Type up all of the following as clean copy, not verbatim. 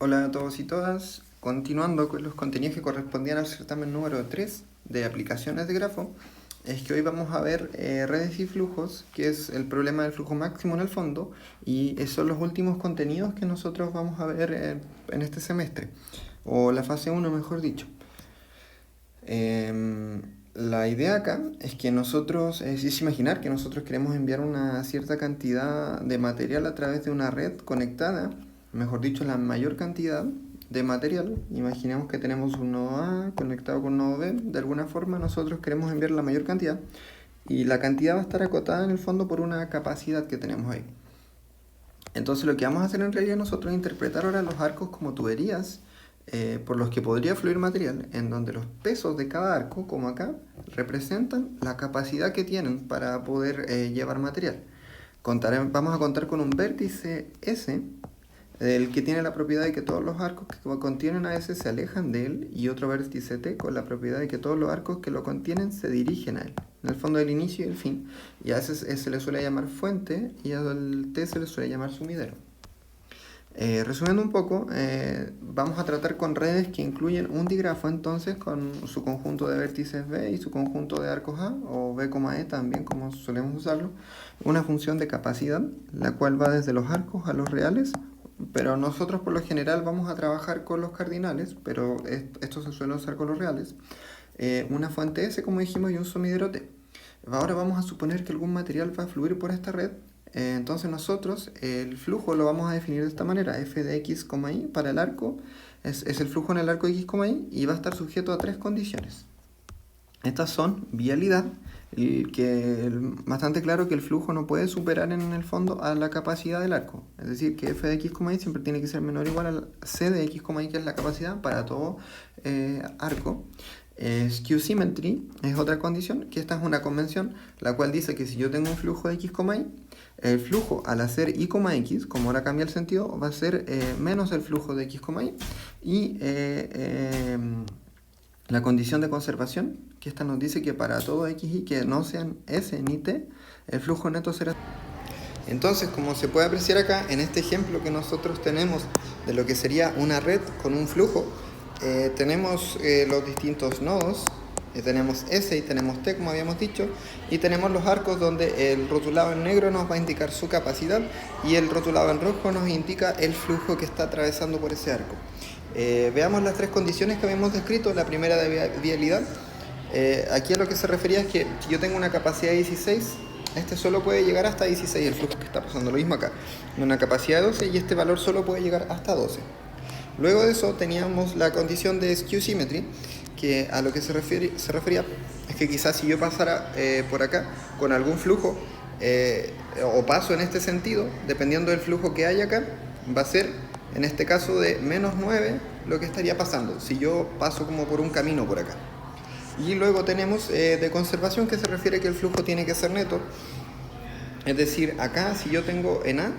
Hola a todos y todas. Continuando con los contenidos que correspondían al certamen número 3 de aplicaciones de grafo, es que hoy vamos a ver redes y flujos, que es el problema del flujo máximo en el fondo, y son los últimos contenidos que nosotros vamos a ver en este semestre, o la fase 1 mejor dicho. La idea acá es que nosotros, es imaginar que nosotros queremos enviar una cierta cantidad de material a través de una red conectada, mejor dicho, la mayor cantidad de material. Imaginemos que tenemos un nodo A conectado con un nodo B, de alguna forma nosotros queremos enviar la mayor cantidad y la cantidad va a estar acotada en el fondo por una capacidad que tenemos ahí. Entonces lo que vamos a hacer en realidad nosotros es interpretar ahora los arcos como tuberías por los que podría fluir material, en donde los pesos de cada arco, como acá, representan la capacidad que tienen para poder llevar material. Vamos a contar con un vértice S, el que tiene la propiedad de que todos los arcos que contienen a S se alejan de él, y otro vértice T con la propiedad de que todos los arcos que lo contienen se dirigen a él. En el fondo, el inicio y el fin. Y a S se le suele llamar fuente y al T se le suele llamar sumidero. Resumiendo un poco, vamos a tratar con redes que incluyen un digrafo entonces con su conjunto de vértices B y su conjunto de arcos A, o B, E también como solemos usarlo, una función de capacidad, la cual va desde los arcos a los reales, pero nosotros por lo general vamos a trabajar con los cardinales, pero esto se suele usar con los reales, una fuente S como dijimos y un sumidero T. Ahora vamos a suponer que algún material va a fluir por esta red. Entonces nosotros el flujo lo vamos a definir de esta manera: f de x, y para el arco es el flujo en el arco x, y va a estar sujeto a tres condiciones. Estas son vialidad, bastante claro que el flujo no puede superar en el fondo a la capacidad del arco, es decir que f de x, y siempre tiene que ser menor o igual a c de x, y, que es la capacidad para todo arco. Skew symmetry es otra condición, que esta es una convención, la cual dice que si yo tengo un flujo de x, y, el flujo al hacer y, x, como ahora cambia el sentido, va a ser menos el flujo de x, y la condición de conservación, que esta nos dice que para todo x, y que no sean s ni t, el flujo neto será. Entonces, como se puede apreciar acá, en este ejemplo que nosotros tenemos de lo que sería una red con un flujo, tenemos los distintos nodos, tenemos S y tenemos T como habíamos dicho, y tenemos los arcos donde el rotulado en negro nos va a indicar su capacidad y el rotulado en rojo nos indica el flujo que está atravesando por ese arco. Veamos las tres condiciones que habíamos descrito. La primera de vialidad, aquí a lo que se refería es que si yo tengo una capacidad de 16, este solo puede llegar hasta 16, el flujo que está pasando, lo mismo acá, una capacidad de 12 y este valor solo puede llegar hasta 12. Luego de eso teníamos la condición de skew symmetry, que a lo que se refería es que quizás si yo pasara por acá con algún flujo o paso en este sentido, dependiendo del flujo que hay acá, va a ser en este caso de menos 9 lo que estaría pasando si yo paso como por un camino por acá. Y luego tenemos de conservación, que se refiere que el flujo tiene que ser neto, es decir, acá si yo tengo en A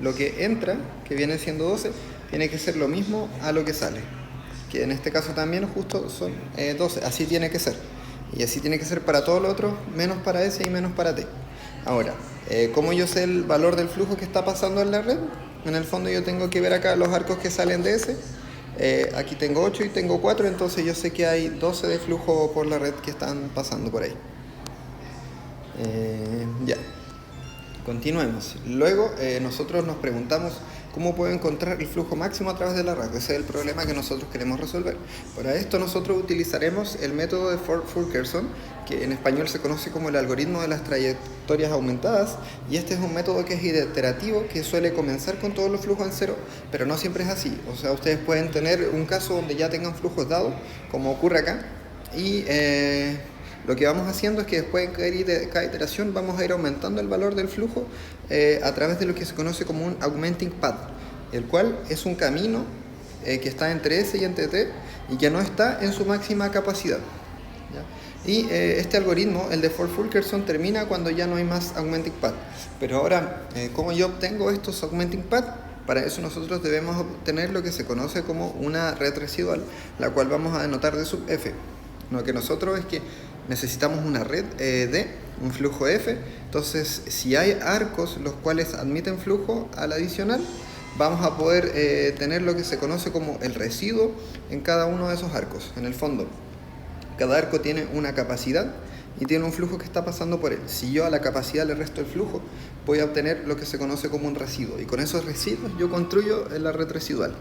lo que entra, que viene siendo 12, tiene que ser lo mismo a lo que sale, que en este caso también justo son 12, así tiene que ser, y así tiene que ser para todo lo otro, menos para S y menos para T. Ahora, ¿cómo yo sé el valor del flujo que está pasando en la red? En el fondo yo tengo que ver acá los arcos que salen de S, aquí tengo 8 y tengo 4, entonces yo sé que hay 12 de flujo por la red que están pasando por ahí. Ya. Continuemos. Luego nosotros nos preguntamos cómo puedo encontrar el flujo máximo a través de la red. Ese es el problema que nosotros queremos resolver. Para esto nosotros utilizaremos el método de Ford-Fulkerson, que en español se conoce como el algoritmo de las trayectorias aumentadas, y este es un método que es iterativo, que suele comenzar con todos los flujos en cero, pero no siempre es así. O sea, ustedes pueden tener un caso donde ya tengan flujos dados, como ocurre acá, y lo que vamos haciendo es que después de cada iteración vamos a ir aumentando el valor del flujo a través de lo que se conoce como un augmenting path, el cual es un camino que está entre S y entre T y que no está en su máxima capacidad, ¿ya? Y este algoritmo, el de Ford-Fulkerson, termina cuando ya no hay más augmenting path. Pero ahora, ¿cómo yo obtengo estos augmenting path? Para eso nosotros debemos obtener lo que se conoce como una red residual, la cual vamos a denotar de sub F. Lo que nosotros es que necesitamos una red de un flujo F, entonces si hay arcos los cuales admiten flujo al adicional, vamos a poder tener lo que se conoce como el residuo en cada uno de esos arcos. En el fondo, cada arco tiene una capacidad y tiene un flujo que está pasando por él. Si yo a la capacidad le resto el flujo, voy a obtener lo que se conoce como un residuo. Y con esos residuos yo construyo la red residual.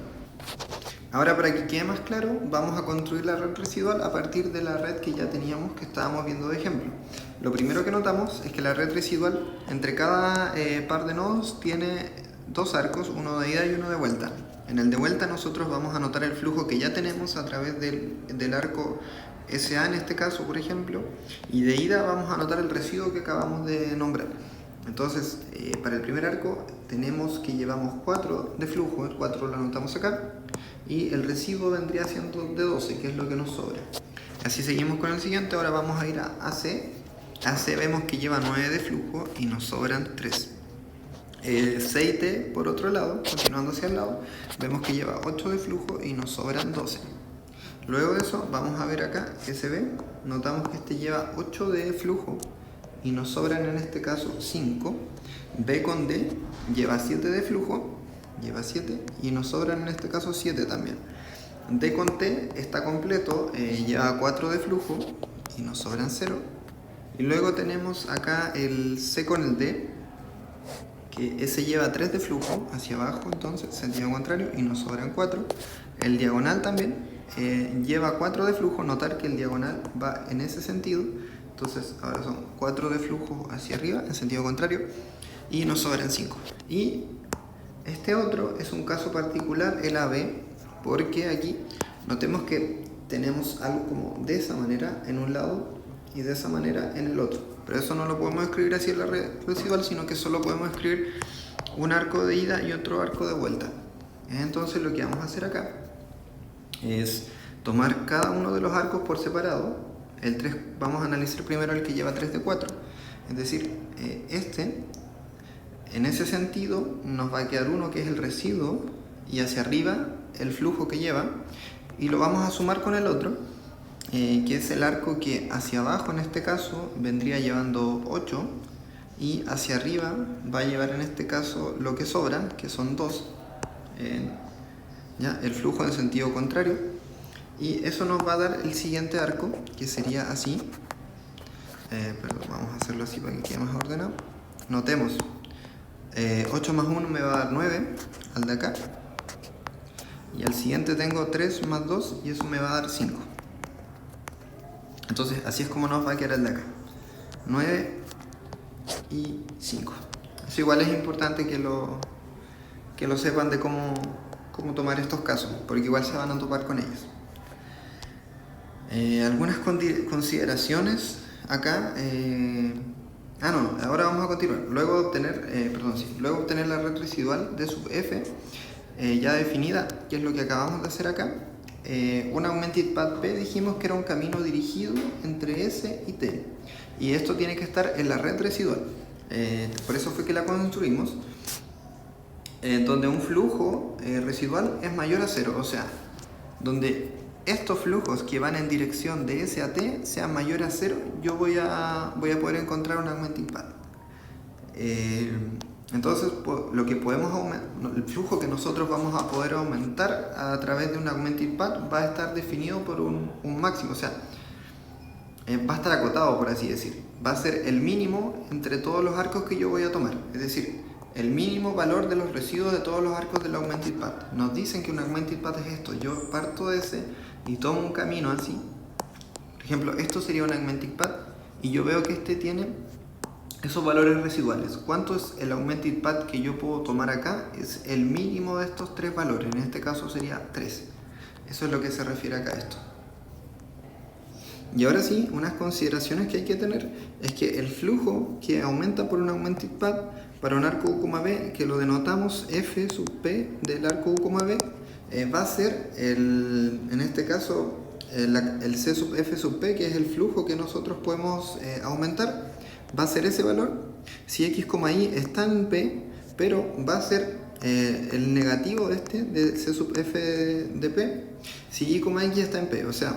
Ahora, para que quede más claro, vamos a construir la red residual a partir de la red que ya teníamos, que estábamos viendo de ejemplo. Lo primero que notamos es que la red residual, entre cada par de nodos, tiene dos arcos, uno de ida y uno de vuelta. En el de vuelta nosotros vamos a anotar el flujo que ya tenemos a través del arco SA en este caso, por ejemplo, y de ida vamos a anotar el residuo que acabamos de nombrar. Entonces, para el primer arco tenemos que llevamos 4 de flujo, el 4 lo anotamos acá, y el residuo vendría siendo de 12, que es lo que nos sobra. Así seguimos con el siguiente. Ahora vamos a ir a AC. AC vemos que lleva 9 de flujo y nos sobran 3. C y T, por otro lado, continuando hacia el lado, vemos que lleva 8 de flujo y nos sobran 12. Luego de eso, vamos a ver acá, SB, notamos que este lleva 8 de flujo y nos sobran en este caso 5. B con D lleva 7 de flujo, lleva 7 y nos sobran en este caso 7 también. D con T está completo, lleva 4 de flujo y nos sobran 0. Y luego tenemos acá el C con el D, que ese lleva 3 de flujo hacia abajo, entonces sentido contrario, y nos sobran 4. El diagonal también lleva 4 de flujo, notar que el diagonal va en ese sentido, entonces ahora son 4 de flujo hacia arriba en sentido contrario y nos sobran 5. Y este otro es un caso particular, el AB, porque aquí notemos que tenemos algo como de esa manera en un lado y de esa manera en el otro, pero eso no lo podemos escribir así en la red residual, sino que solo podemos escribir un arco de ida y otro arco de vuelta. Entonces lo que vamos a hacer acá es tomar cada uno de los arcos por separado. El 3, vamos a analizar primero el que lleva 3 de 4, es decir, en ese sentido nos va a quedar uno que es el residuo y hacia arriba el flujo que lleva, y lo vamos a sumar con el otro, que es el arco que hacia abajo en este caso vendría llevando 8 y hacia arriba va a llevar en este caso lo que sobra, que son 2, ¿ya? El flujo en sentido contrario, y eso nos va a dar el siguiente arco, que sería así. Perdón, vamos a hacerlo así para que quede más ordenado. Notemos, 8 más 1 me va a dar 9 al de acá, y al siguiente tengo 3 más 2 y eso me va a dar 5. Entonces así es como nos va a quedar el de acá, 9 y 5. Eso igual es importante que lo sepan de cómo tomar estos casos, porque igual se van a topar con ellos. Algunas consideraciones acá. Ahora vamos a continuar. Luego de obtener la red residual de sub F ya definida, que es lo que acabamos de hacer acá. Un augmented path P dijimos que era un camino dirigido entre S y T, y esto tiene que estar en la red residual. Por eso fue que la construimos, donde un flujo residual es mayor a 0, o sea, donde estos flujos que van en dirección de S a T sean mayores a 0, yo voy a poder encontrar un augmented path. Entonces, lo que podemos el flujo que nosotros vamos a poder aumentar a través de un augmented path va a estar definido por un máximo, o sea, va a estar acotado, por así decir. Va a ser el mínimo entre todos los arcos que yo voy a tomar, es decir, el mínimo valor de los residuos de todos los arcos del augmented path. Nos dicen que un augmented path es esto, yo parto de ese y tomo un camino así. Por ejemplo, esto sería un augmented path y yo veo que este tiene esos valores residuales. ¿Cuánto es el augmented path que yo puedo tomar acá? Es el mínimo de estos 3 valores, en este caso sería 3. Eso es lo que se refiere acá a esto. Y ahora sí, unas consideraciones que hay que tener es que el flujo que aumenta por un augmented path para un arco U, B, que lo denotamos F sub P del arco U, B, va a ser en este caso el C sub F sub P, que es el flujo que nosotros podemos aumentar, va a ser ese valor. Si X, Y está en P, pero va a ser el negativo de C sub F de P, si Y, X está en P. O sea,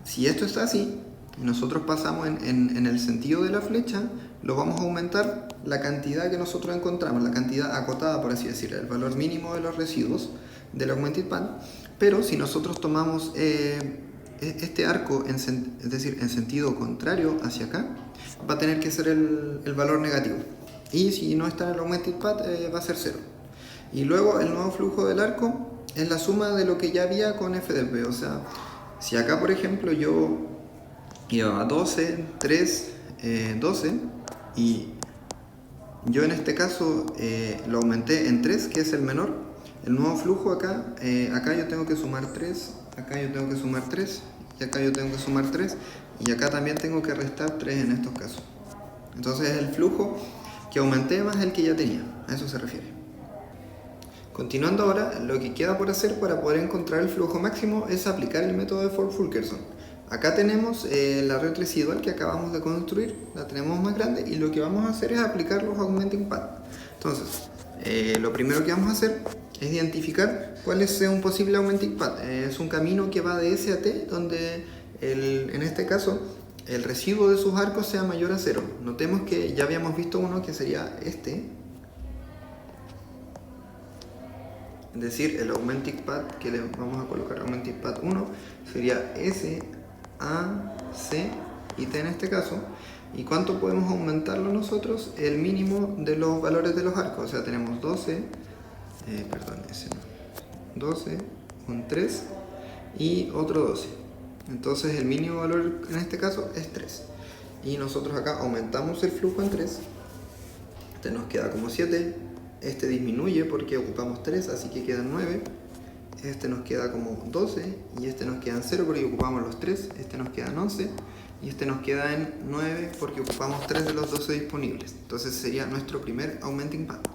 si esto está así, y nosotros pasamos en el sentido de la flecha, lo vamos a aumentar la cantidad que nosotros encontramos, la cantidad acotada, por así decirlo, el valor mínimo de los residuos del Augmented Path. Pero si nosotros tomamos este arco, es decir, en sentido contrario hacia acá, va a tener que ser el valor negativo. Y si no está en el Augmented Path, va a ser 0. Y luego el nuevo flujo del arco es la suma de lo que ya había con f del b. O sea, si acá por ejemplo yo llevaba 12, 3, 12 y yo en este caso lo aumenté en 3, que es el menor, el nuevo flujo acá, acá yo tengo que sumar 3, acá yo tengo que sumar 3 y acá yo tengo que sumar 3 y acá también tengo que restar 3 en estos casos. Entonces es el flujo que aumenté más el que ya tenía, a eso se refiere. Continuando ahora, lo que queda por hacer para poder encontrar el flujo máximo es aplicar el método de Ford-Fulkerson. Acá tenemos la red residual que acabamos de construir, la tenemos más grande y lo que vamos a hacer es aplicar los Augmenting Path. Entonces, lo primero que vamos a hacer es identificar cuál es un posible Augmenting Path. Es un camino que va de S a T, donde en este caso el residuo de sus arcos sea mayor a 0. Notemos que ya habíamos visto uno que sería este, es decir, el Augmenting Path que le vamos a colocar Augmenting Path 1 sería S, A, C y T en este caso. ¿Y cuánto podemos aumentarlo nosotros? El mínimo de los valores de los arcos. O sea, tenemos 12, perdón, ese no, 12, un 3 y otro 12. Entonces el mínimo valor en este caso es 3. Y nosotros acá aumentamos el flujo en 3. Este nos queda como 7. Este disminuye porque ocupamos 3, así que quedan 9. Este nos queda como 12 y este nos queda en 0 porque ocupamos los 3. Este nos queda en 11 y este nos queda en 9 porque ocupamos 3 de los 12 disponibles. Entonces sería nuestro primer Augmenting Path.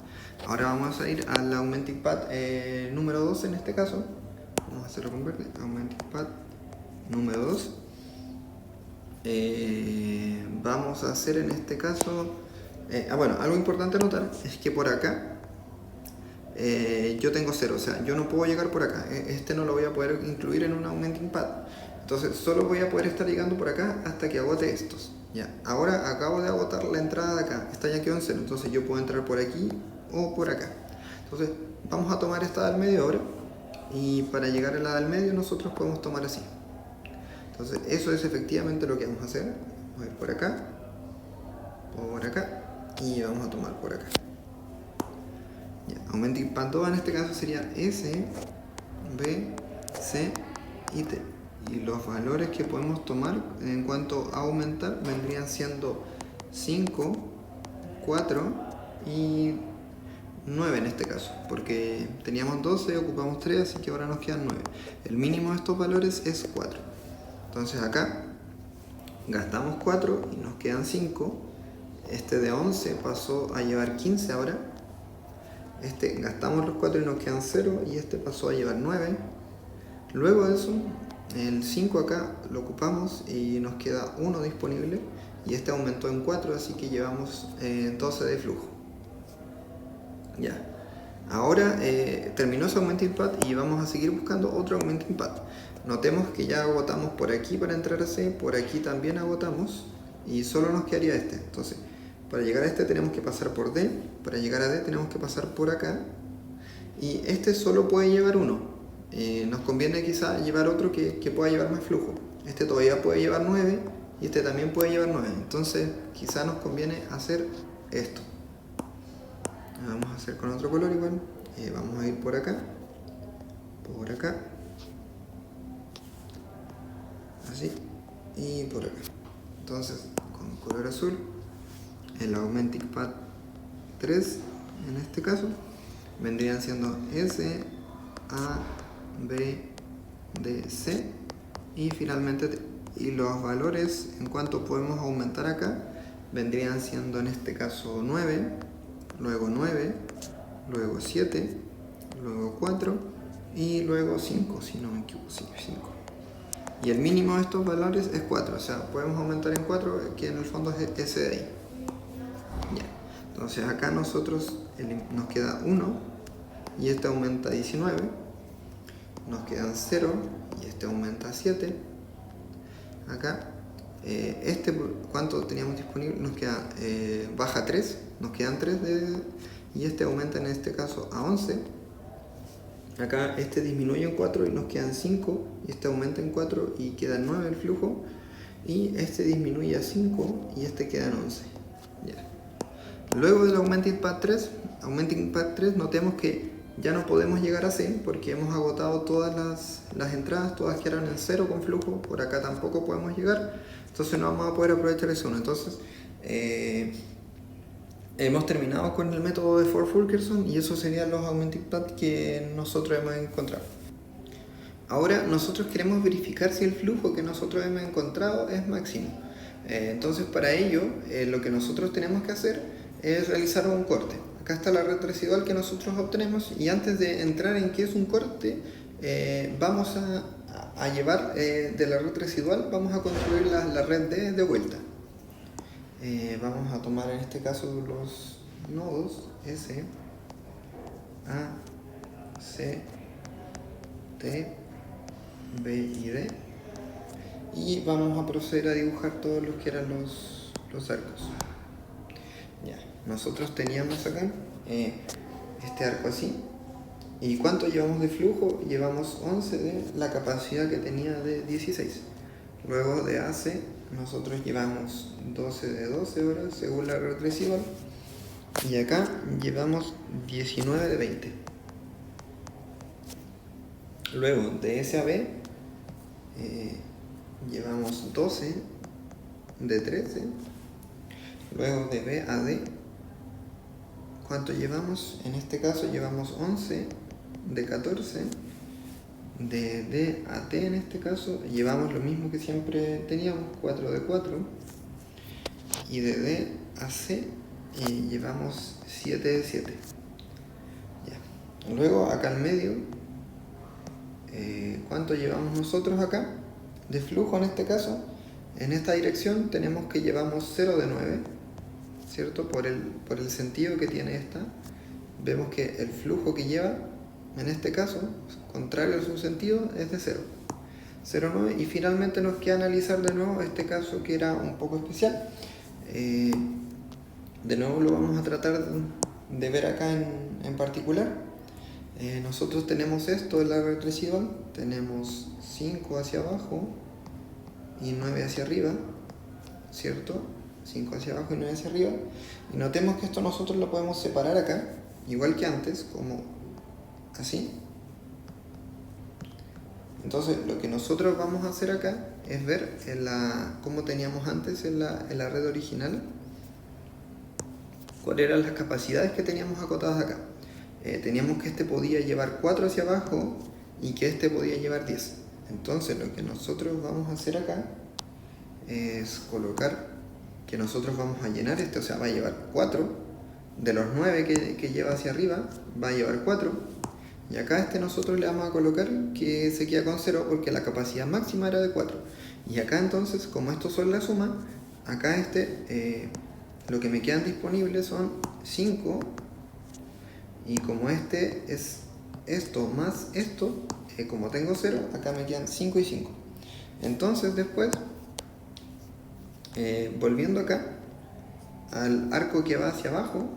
Ahora vamos a ir al Augmenting Path número 2 en este caso. Vamos a hacerlo con verde. Augmenting Path número 2. Vamos a hacer en este caso... bueno, algo importante a notar es que por acá yo tengo 0, o sea, yo no puedo llegar por acá. Este no lo voy a poder incluir en un Augmenting Path. Entonces solo voy a poder estar llegando por acá hasta que agote estos. Ya, ahora acabo de agotar la entrada de acá. Esta ya quedó en 0, entonces yo puedo entrar por aquí o por acá. Entonces vamos a tomar esta del medio ahora. Y para llegar a la del medio nosotros podemos tomar así. Entonces eso es efectivamente lo que vamos a hacer. Vamos a ir por acá y vamos a tomar por acá. Ya, Augmenting Path 2 en este caso sería S, B, C y T. Y los valores que podemos tomar en cuanto a aumentar vendrían siendo 5, 4 y 9 en este caso, porque teníamos 12, ocupamos 3, así que ahora nos quedan 9. El mínimo de estos valores es 4. Entonces acá gastamos 4 y nos quedan 5. Este de 11 pasó a llevar 15 ahora. Gastamos los 4 y nos quedan 0 y este pasó a llevar 9. Luego de eso, el 5 acá lo ocupamos y nos queda 1 disponible y este aumentó en 4, así que llevamos 12 de flujo. Ya. Ahora terminó ese Augmenting Path y vamos a seguir buscando otro Augmenting Path. Notemos que ya agotamos por aquí para entrar a C, por aquí también agotamos y solo nos quedaría este. Entonces, para llegar a este tenemos que pasar por D, para llegar a D tenemos que pasar por acá y este solo puede llevar 1. Nos conviene quizá llevar otro que pueda llevar más flujo. Este todavía puede llevar 9 y este también puede llevar 9. Entonces quizá nos conviene hacer esto. Vamos a hacer con otro color igual. Vamos a ir por acá, así y por acá. Entonces con color azul el Augmenting Path 3 en este caso vendrían siendo S, A, B, D, C y finalmente T. Y los valores en cuanto podemos aumentar acá vendrían siendo en este caso 9, luego 9, luego 7, luego 4 y luego 5, si no me equivoco, sí, 5. Y el mínimo de estos valores es 4, o sea, podemos aumentar en 4, que en el fondo es ese de ahí. Ya. Entonces acá nosotros nos queda 1 y este aumenta a 19, nos quedan 0 y este aumenta a 7. Acá ¿cuánto teníamos disponible? Nos queda, baja 3, nos quedan 3 y este aumenta en este caso a 11. Acá este disminuye en 4 y nos quedan 5, y este aumenta en 4 y queda en 9 el flujo, y este disminuye a 5 y este queda en 11. Ya. Luego del Augmenting Path 3, notemos que ya no podemos llegar a C porque hemos agotado todas las entradas, todas quedaron en 0 con flujo, por acá tampoco podemos llegar, entonces no vamos a poder aprovechar ese 1. Entonces hemos terminado con el método de Ford-Fulkerson y esos serían los Augmenting Path que nosotros hemos encontrado. Ahora nosotros queremos verificar si el flujo que nosotros hemos encontrado es máximo. Entonces para ello lo que nosotros tenemos que hacer es realizar un corte. Acá está la red residual que nosotros obtenemos, y antes de entrar en qué es un corte, vamos a llevar de la red residual, vamos a construir la red de vuelta. Vamos a tomar en este caso los nodos S, A, C, T, B y D, y vamos a proceder a dibujar todos los que eran los arcos. Ya, nosotros teníamos acá este arco así. ¿Y cuánto llevamos de flujo? Llevamos 11 de la capacidad que tenía de 16. Luego de AC nosotros llevamos 12 de 12 horas según la red residual, y acá llevamos 19 de 20. Luego de S a B llevamos 12 de 13. Luego de B a D, ¿cuánto llevamos? En este caso llevamos 11 de 14. De D a T en este caso llevamos lo mismo que siempre teníamos, 4 de 4. Y de D a C llevamos 7 de 7. Ya. Luego acá al medio, ¿cuánto llevamos nosotros acá? De flujo en este caso, en esta dirección tenemos que llevamos 0 de 9, ¿cierto? Por el sentido que tiene esta, vemos que el flujo que lleva, en este caso, contrario a su sentido, es de 0. 0,9, y finalmente nos queda analizar de nuevo este caso que era un poco especial. De nuevo lo vamos a tratar de ver acá en particular. Nosotros tenemos esto en la red residual, tenemos 5 hacia abajo y 9 hacia arriba, ¿cierto? 5 hacia abajo y 9 hacia arriba, y notemos que esto nosotros lo podemos separar acá, igual que antes, como así. Entonces lo que nosotros vamos a hacer acá es ver como teníamos antes en la red original, cuáles eran las capacidades que teníamos acotadas acá. Teníamos que este podía llevar 4 hacia abajo y que este podía llevar 10. Entonces lo que nosotros vamos a hacer acá es colocar que nosotros vamos a llenar este, o sea, va a llevar 4 de los 9 que lleva hacia arriba, va a llevar 4, y acá nosotros le vamos a colocar que se queda con 0 porque la capacidad máxima era de 4. Y acá entonces, como estos son la suma, acá lo que me quedan disponibles son 5, y como este es esto más esto, como tengo 0, acá me quedan 5 y 5. Entonces después, volviendo acá al arco que va hacia abajo,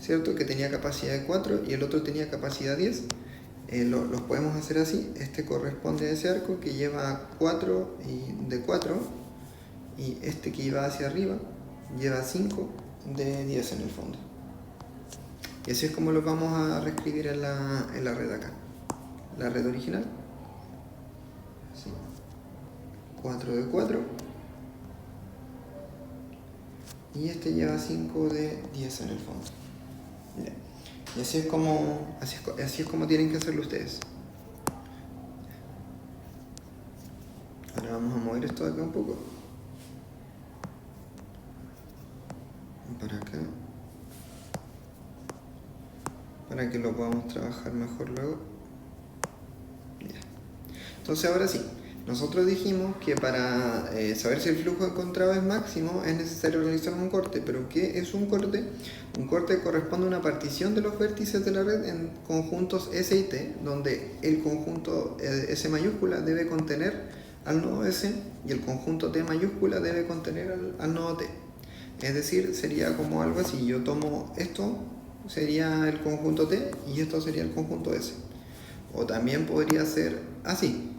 ¿cierto? Que tenía capacidad de 4 y el otro tenía capacidad 10, los podemos hacer así. Este corresponde a ese arco que lleva 4 y de 4, y este que iba hacia arriba lleva 5 de 10 en el fondo. Y así es como lo vamos a reescribir en la red acá, la red original. Así. 4 de 4, y este lleva 5 de 10 en el fondo. Bien. Y así es como tienen que hacerlo ustedes. Ahora vamos a mover esto de acá un poco para acá, para que lo podamos trabajar mejor luego. Ya. Entonces ahora sí, nosotros dijimos que para saber si el flujo encontrado es máximo es necesario realizar un corte. ¿Pero qué es un corte? Un corte corresponde a una partición de los vértices de la red en conjuntos S y T, donde el conjunto S mayúscula debe contener al nodo S y el conjunto T mayúscula debe contener al nodo T. Es decir, sería como algo así, yo tomo esto, sería el conjunto T y esto sería el conjunto S. O también podría ser así,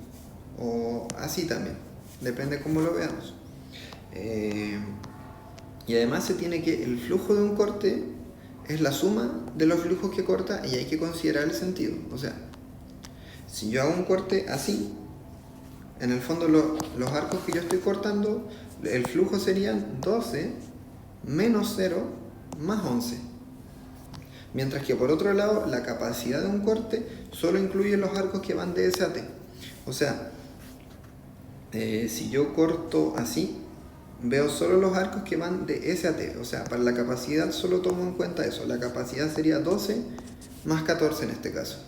o así también, depende cómo lo veamos. Y además se tiene que, el flujo de un corte es la suma de los flujos que corta y hay que considerar el sentido. O sea, si yo hago un corte así, en el fondo los arcos que yo estoy cortando, el flujo serían 12 menos 0 más 11. Mientras que por otro lado, la capacidad de un corte solo incluye los arcos que van de S a T. O sea, si yo corto así, veo solo los arcos que van de S a T. O sea, para la capacidad solo tomo en cuenta eso. La capacidad sería 12 más 14 en este caso.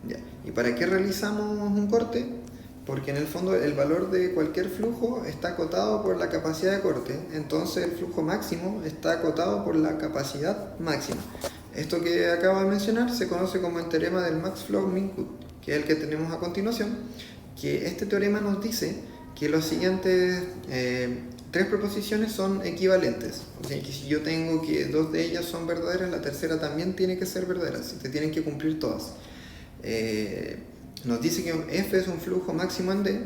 Ya. ¿Y para qué realizamos un corte? Porque en el fondo el valor de cualquier flujo está acotado por la capacidad de corte. Entonces el flujo máximo está acotado por la capacidad máxima. Esto que acabo de mencionar se conoce como el teorema del max flow min cut, que es el que tenemos a continuación. Que este teorema nos dice que los siguientes tres proposiciones son equivalentes. O sea, que si yo tengo que dos de ellas son verdaderas, la tercera también tiene que ser verdadera. Se tienen que cumplir todas. Nos dice que F es un flujo máximo en D,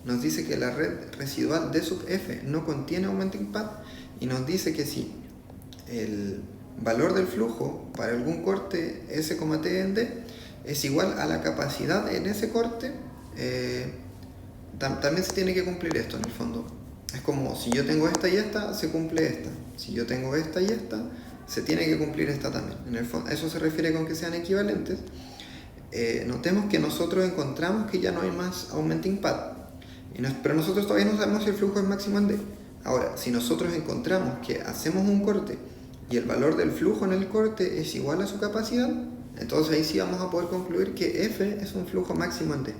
nos dice que la red residual D sub F no contiene augmenting path y nos dice que si el valor del flujo para algún corte S, T en D es igual a la capacidad en ese corte, también se tiene que cumplir esto en el fondo. Es como si yo tengo esta y esta, se cumple esta. Si yo tengo esta y esta, se tiene que cumplir esta también. En el fondo, eso se refiere con que sean equivalentes. Notemos que nosotros encontramos que ya no hay más augmenting path, pero nosotros todavía no sabemos si el flujo es máximo en D. Ahora, si nosotros encontramos que hacemos un corte y el valor del flujo en el corte es igual a su capacidad, entonces ahí sí vamos a poder concluir que F es un flujo máximo en D.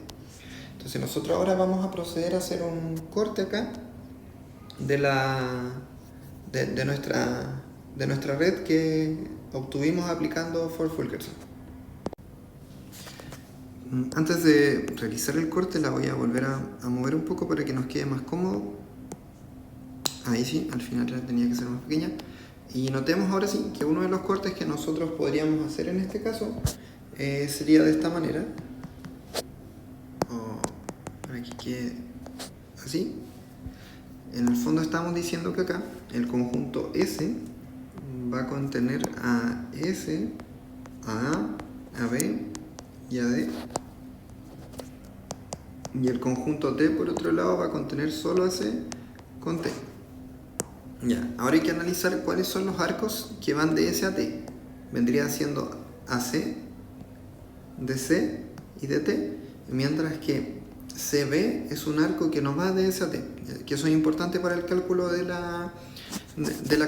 Entonces nosotros ahora vamos a proceder a hacer un corte acá de nuestra red que obtuvimos aplicando Ford-Fulkerson. Antes de realizar el corte la voy a volver a mover un poco para que nos quede más cómodo. Ahí sí, al final ya tenía que ser más pequeña. Y notemos ahora sí que uno de los cortes que nosotros podríamos hacer en este caso sería de esta manera. Para que quede así. En el fondo estamos diciendo que acá el conjunto S va a contener a S, a B y a D. Y el conjunto T, por otro lado, va a contener solo a C con T. Ya, ahora hay que analizar cuáles son los arcos que van de S a T. Vendría siendo AC, DC y DT, mientras que CB es un arco que no va de S a T, que eso es importante para el cálculo de la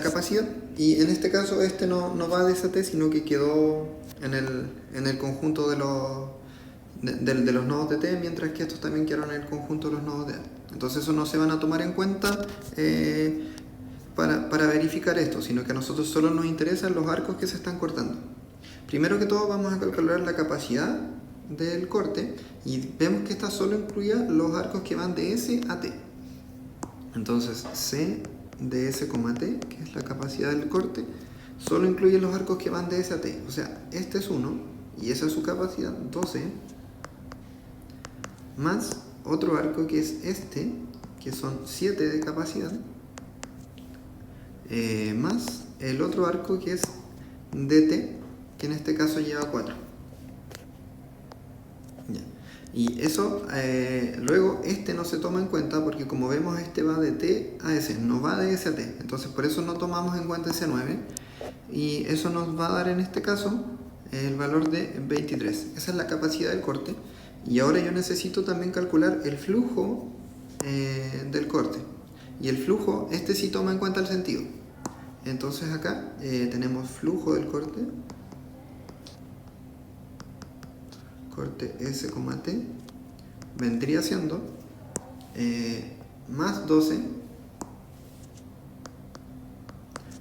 capacidad. Y en este caso este no va de S a T, sino que quedó en el conjunto de los nodos de T, mientras que estos también quedaron en el conjunto de los nodos de A. Entonces eso no se van a tomar en cuenta para verificar esto, sino que a nosotros solo nos interesan los arcos que se están cortando. Primero que todo vamos a calcular la capacidad del corte y vemos que esta solo incluye los arcos que van de S a T. Entonces C de S, T, que es la capacidad del corte, solo incluye los arcos que van de S a T. O sea, este es 1 y esa es su capacidad, 12, más otro arco que es este, que son 7 de capacidad, más el otro arco que es DT, que en este caso lleva 4. Ya. Y eso, luego este no se toma en cuenta porque como vemos este va de T a S, no va de S a T. Entonces por eso no tomamos en cuenta ese 9. Y eso nos va a dar en este caso el valor de 23. Esa es la capacidad del corte. Y ahora yo necesito también calcular el flujo del corte. Y el flujo, este sí toma en cuenta el sentido. Entonces acá tenemos flujo del corte. Corte S, T. Vendría siendo más 12.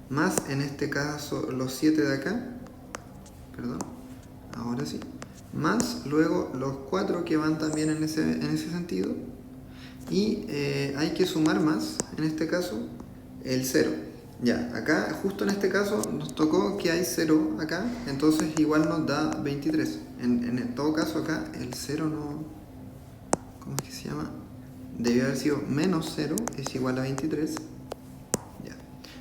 Más en este caso los 7 de acá. Perdón. Ahora sí. más luego los 4 que van también en ese sentido, y hay que sumar más, en este caso, el 0. Ya, acá justo en este caso nos tocó que hay 0 acá, entonces igual nos da 23. En todo caso acá el 0 no... ¿Cómo es que se llama? Debió haber sido menos 0 es igual a 23. Ya.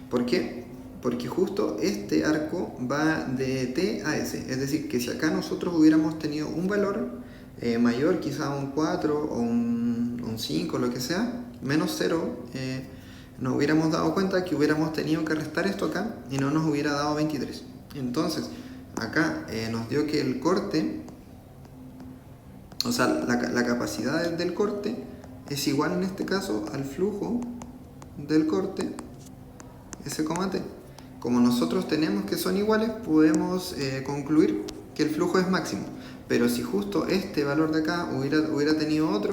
¿Por qué? Porque justo este arco va de T a S. Es decir, que si acá nosotros hubiéramos tenido un valor mayor, quizá un 4 o un 5, lo que sea, menos 0, nos hubiéramos dado cuenta que hubiéramos tenido que restar esto acá y no nos hubiera dado 23. Entonces, acá nos dio que el corte, o sea, la capacidad del corte es igual en este caso al flujo del corte S, T. Como nosotros tenemos que son iguales, podemos concluir que el flujo es máximo. Pero si justo este valor de acá hubiera tenido otro,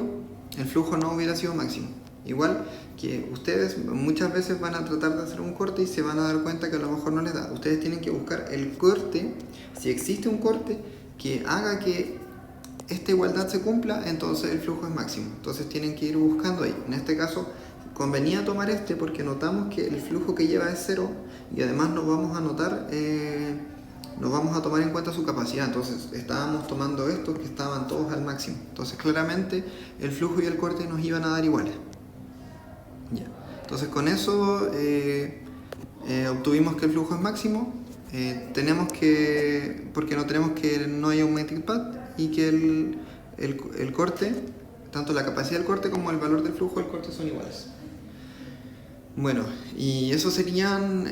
el flujo no hubiera sido máximo. Igual que ustedes muchas veces van a tratar de hacer un corte y se van a dar cuenta que a lo mejor no les da. Ustedes tienen que buscar el corte, si existe un corte que haga que esta igualdad se cumpla, entonces el flujo es máximo. Entonces tienen que ir buscando ahí. En este caso convenía tomar este porque notamos que el flujo que lleva es 0 y además nos vamos a notar, nos vamos a tomar en cuenta su capacidad. Entonces estábamos tomando estos que estaban todos al máximo. Entonces claramente el flujo y el corte nos iban a dar iguales. Ya. Entonces con eso obtuvimos que el flujo es máximo. Tenemos que, porque no tenemos que no haya un melting pad y que el corte, tanto la capacidad del corte como el valor del flujo del corte son iguales. Bueno, y eso serían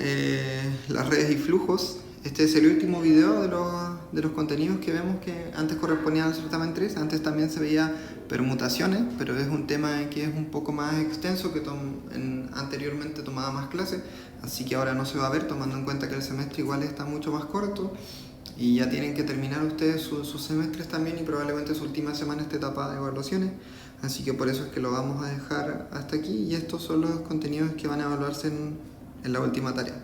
las redes y flujos. Este es el último video de los contenidos que vemos que antes correspondían al certamen 3. Antes también se veía permutaciones, pero es un tema que es un poco más extenso, que anteriormente tomaba más clases, así que ahora no se va a ver, tomando en cuenta que el semestre igual está mucho más corto y ya tienen que terminar ustedes sus semestres también y probablemente su última semana esta etapa de evaluaciones, así que por eso es que lo vamos a dejar hasta aquí y estos son los contenidos que van a evaluarse en la última tarea.